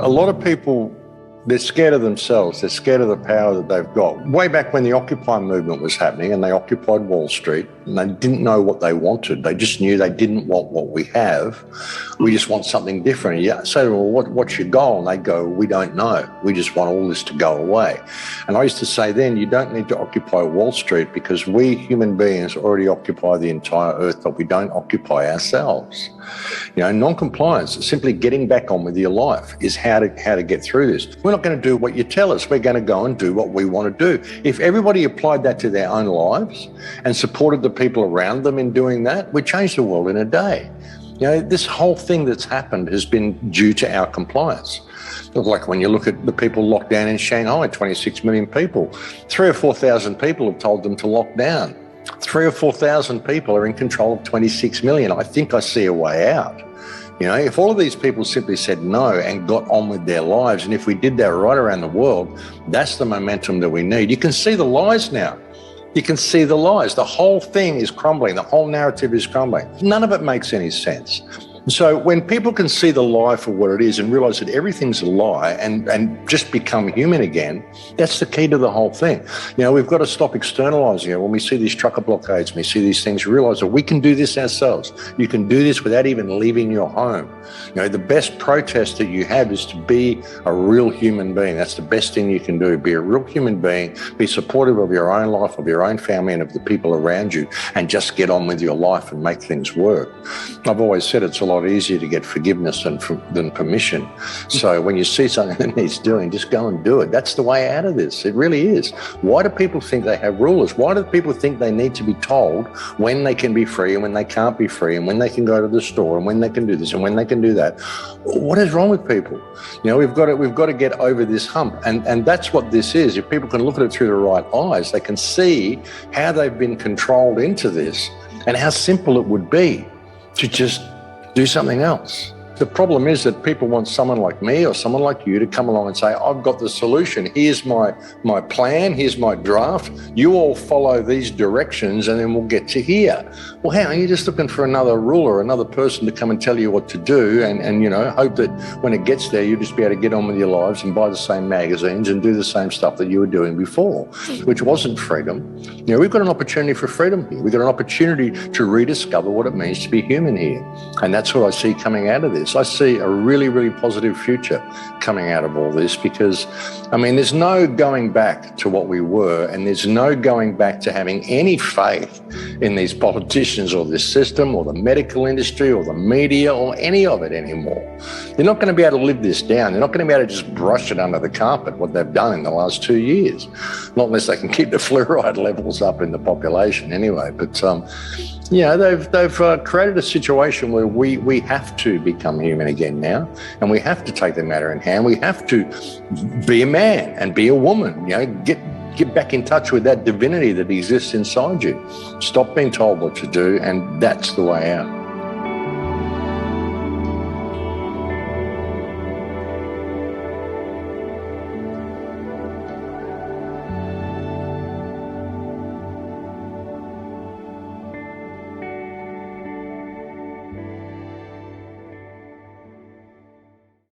a lot of people, they're scared of themselves. They're scared of the power that they've got. Way back when the Occupy movement was happening and they occupied Wall Street and they didn't know what they wanted. They just knew they didn't want what we have. We just want something different. You say to them, well, what's your goal? And they go, we don't know. We just want all this to go away. And I used to say then, you don't need to occupy Wall Street because we human beings already occupy the entire earth, but we don't occupy ourselves. You know, non-compliance, simply getting back on with your life is how to get through this. We're not going to do what you tell us. We're going to go and do what we want to do. If everybody applied that to their own lives and supported the people around them in doing that, we'd change the world in a day. You know, this whole thing that's happened has been due to our compliance. Like when you look at the people locked down in Shanghai, 26 million people, 3,000 or 4,000 people have told them to lock down. 3,000 or 4,000 people are in control of 26 million. I think I see a way out. You know, if all of these people simply said no and got on with their lives, and if we did that right around the world, that's the momentum that we need. You can see the lies now. You can see the lies. The whole thing is crumbling. The whole narrative is crumbling. None of it makes any sense. So when people can see the lie for what it is and realize that everything's a lie and just become human again, that's the key to the whole thing. You know, we've got to stop externalizing it. When we see these trucker blockades, we see these things, realize that we can do this ourselves. You can do this without even leaving your home. You know, the best protest that you have is to be a real human being. That's the best thing you can do. Be a real human being, be supportive of your own life, of your own family and of the people around you, and just get on with your life and make things work. I've always said it's a lot easier to get forgiveness than permission. So when you see something that needs doing, just go and do it. That's the way out of this. It really is. Why do people think they have rulers? Why do people think they need to be told when they can be free and when they can't be free and when they can go to the store and when they can do this and when they can do that? What is wrong with people? You know, we've got to get over this hump. And that's what this is. If people can look at it through the right eyes, they can see how they've been controlled into this and how simple it would be to just do something else. The problem is that people want someone like me or someone like you to come along and say, I've got the solution. Here's my plan. Here's my draft. You all follow these directions and then we'll get to here. Well, hang on, you're just looking for another ruler, another person to come and tell you what to do and you know, hope that when it gets there, you'll just be able to get on with your lives and buy the same magazines and do the same stuff that you were doing before, which wasn't freedom. You know, we've got an opportunity for freedom here. We've got an opportunity to rediscover what it means to be human here. And that's what I see coming out of this. I see a really, really positive future coming out of all this because, I mean, there's no going back to what we were and there's no going back to having any faith in these politicians or this system or the medical industry or the media or any of it anymore. They're not going to be able to live this down. They're not going to be able to just brush it under the carpet, what they've done in the last 2 years. Not unless they can keep the fluoride levels up in the population anyway. But, yeah, they've created a situation where we have to become human again now, and we have to take the matter in hand. We have to be a man and be a woman. You know, get back in touch with that divinity that exists inside you. Stop being told what to do, and that's the way out.